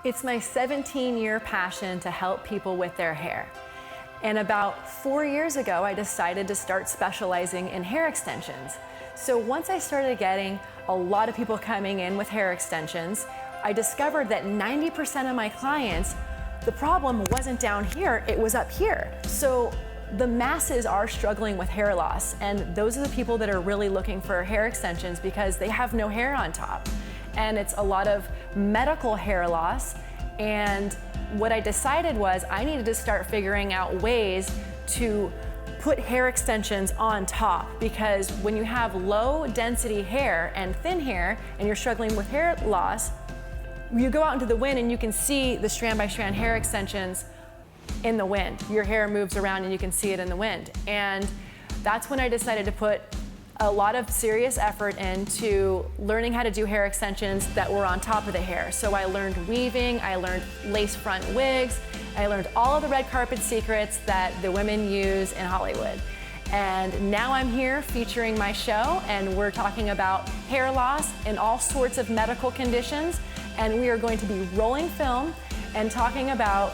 It's my 17-year passion to help people with their hair. And about 4 years ago, I decided to start specializing in hair extensions. So once I started getting a lot of people coming in with hair extensions, I discovered that 90% of my clients, the problem wasn't down here, it was up here. So the masses are struggling with hair loss, and those are the people that are really looking for hair extensions because they have no hair on top. And it's a lot of medical hair loss. And what I decided was I needed to start figuring out ways to put hair extensions on top, because when you have low density hair and thin hair and you're struggling with hair loss, you go out into the wind and you can see the strand by strand hair extensions in the wind. Your hair moves around and you can see it in the wind. And that's when I decided to put a lot of serious effort into learning how to do hair extensions that were on top of the hair. So I learned weaving, I learned lace front wigs, I learned all of the red carpet secrets that the women use in Hollywood. And now I'm here featuring my show, and we're talking about hair loss and all sorts of medical conditions. And we are going to be rolling film and talking about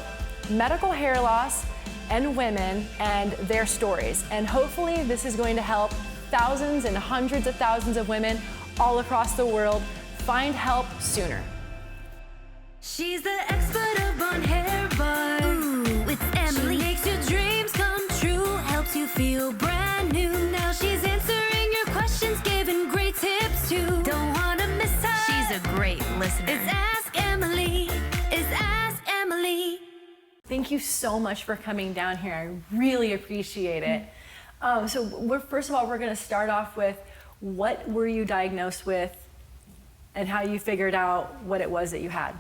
medical hair loss and women and their stories. And hopefully this is going to help thousands and hundreds of thousands of women all across the world find help sooner. She's the expert upon hair bar. Ooh, it's Emily. She makes your dreams come true, helps you feel brand new. Now she's answering your questions, giving great tips too. Don't wanna miss her. She's a great listener. It's Ask Emily. It's Ask Emily. Thank you so much for coming down here. I really appreciate it. First of all, we're going to start off with what were you diagnosed with and how you figured out what it was that you had.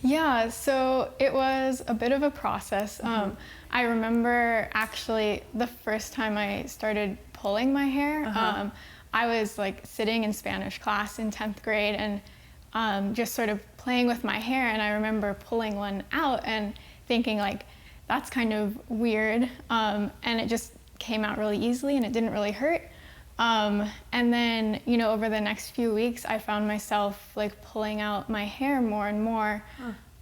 Yeah, so it was a bit of a process. I remember actually the first time I started pulling my hair, I was like sitting in Spanish class in 10th grade and just sort of playing with my hair, and I remember pulling one out and thinking like, that's kind of weird, and it just came out really easily and it didn't really hurt. And then, over the next few weeks, I found myself like pulling out my hair more and more.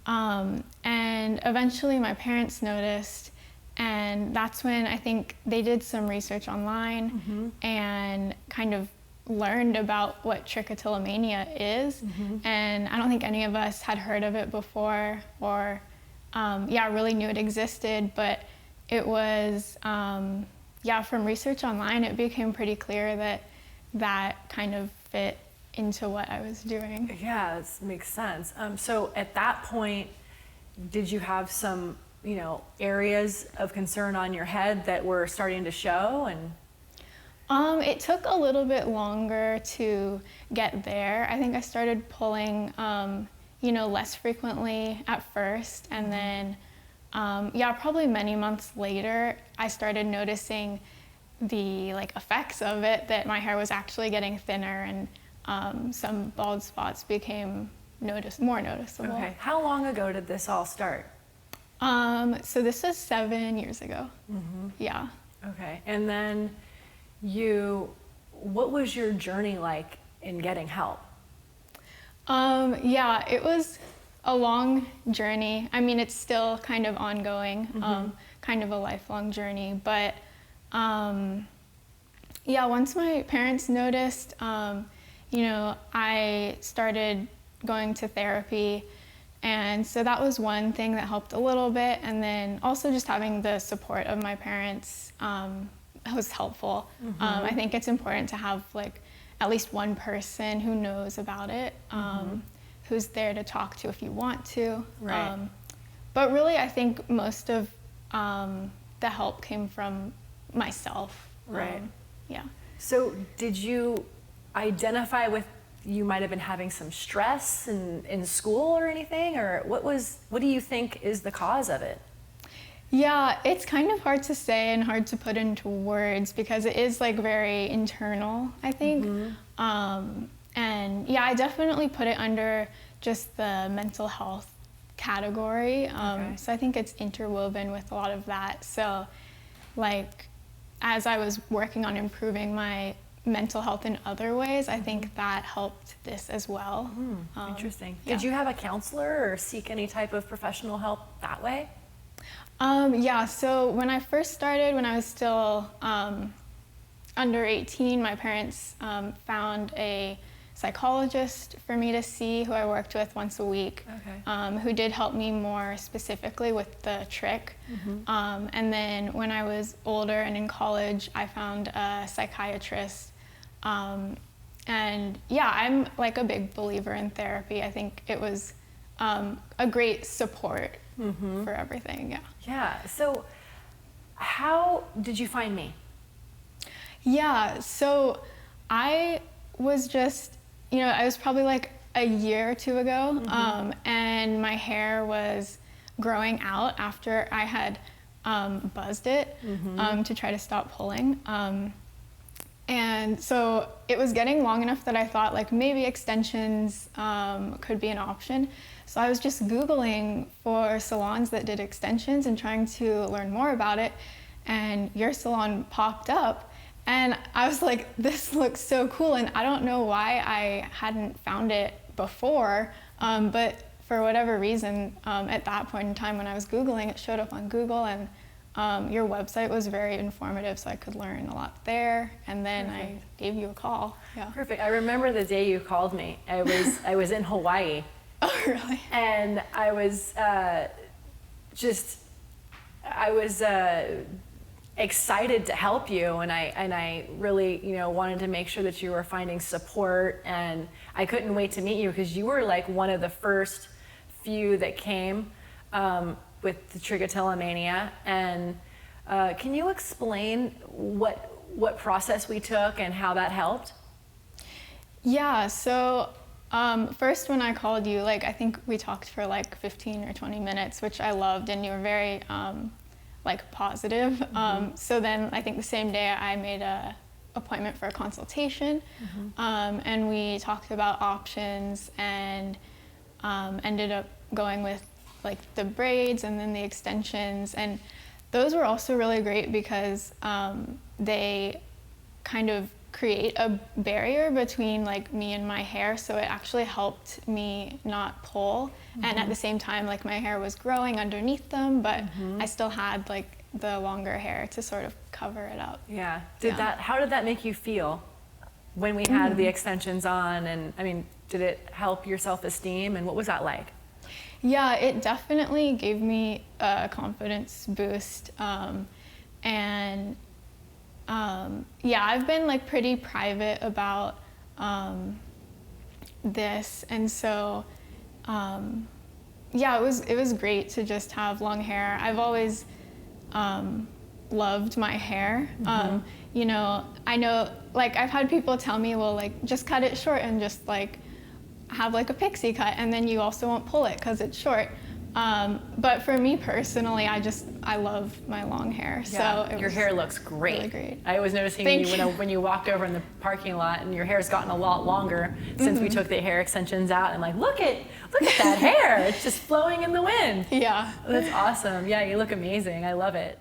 And eventually my parents noticed, and that's when I think they did some research online and kind of learned about what trichotillomania is. And I don't think any of us had heard of it before or really knew it existed, but it was, from research online, it became pretty clear that that kind of fit into what I was doing. Yeah, that makes sense. So at that point, did you have some, areas of concern on your head that were starting to show? And it took a little bit longer to get there. I think I started pulling, less frequently at first, and then probably many months later, I started noticing the effects of it, that my hair was actually getting thinner and some bald spots became more noticeable. Okay, how long ago did this all start? So this was 7 years ago. Yeah. Okay, and then what was your journey like in getting help? It was a long journey. I mean, it's still kind of ongoing, kind of a lifelong journey. But once my parents noticed, I started going to therapy. And so that was one thing that helped a little bit. And then also just having the support of my parents was helpful. I think it's important to have at least one person who knows about it. Who's there to talk to if you want to. Right. But really, I think most of the help came from myself. Right. Yeah. So did you identify with, you might have been having some stress in school or anything, or what do you think is the cause of it? Yeah, it's kind of hard to say and hard to put into words because it is very internal, I think. And I definitely put it under just the mental health category. So I think it's interwoven with a lot of that. So as I was working on improving my mental health in other ways, I think that helped this as well. Interesting. Yeah. Did you have a counselor or seek any type of professional help that way? Yeah, so when I first started, when I was still under 18, my parents found a psychologist for me to see who I worked with once a week, who did help me more specifically with the trick. And then when I was older and in college, I found a psychiatrist. And yeah, I'm like a big believer in therapy. I think it was a great support for everything, yeah. Yeah, so how did you find me? Yeah, so I was just, I was probably like a year or two ago, and my hair was growing out after I had buzzed it to try to stop pulling. And so it was getting long enough that I thought like maybe extensions could be an option. So I was just Googling for salons that did extensions and trying to learn more about it. And your salon popped up. And I was like, this looks so cool. And I don't know why I hadn't found it before, but for whatever reason, at that point in time when I was Googling, it showed up on Google, and your website was very informative, so I could learn a lot there. And then I gave you a call. Yeah. Perfect. I remember the day you called me. I was in Hawaii. Oh, really? And I was excited to help you, and I really wanted to make sure that you were finding support, and I couldn't wait to meet you because you were like one of the first few that came with the trichotillomania. And can you explain what process we took and how that helped? Yeah, so first when I called you, like I think we talked for like 15 or 20 minutes, which I loved, and you were very like positive. So then I think the same day I made a appointment for a consultation, and we talked about options, and ended up going with like the braids and then the extensions. And those were also really great because they kind of create a barrier between like me and my hair, so it actually helped me not pull. And at the same time, like my hair was growing underneath them, but I still had like the longer hair to sort of cover it up. Yeah. How did that make you feel when we had the extensions on? And I mean, did it help your self-esteem, and what was that like? Yeah, it definitely gave me a confidence boost. Yeah, I've been like pretty private about this, and so yeah, it was great to just have long hair. I've always loved my hair. I know like I've had people tell me, well, like just cut it short and just like have like a pixie cut, and then you also won't pull it because it's short. But for me personally, I love my long hair. Yeah, so your hair looks great. Really great. I was noticing when you walked over in the parking lot, and your hair's gotten a lot longer since we took the hair extensions out. I'm like, look at that hair. It's just flowing in the wind. Yeah. That's awesome. Yeah, you look amazing. I love it.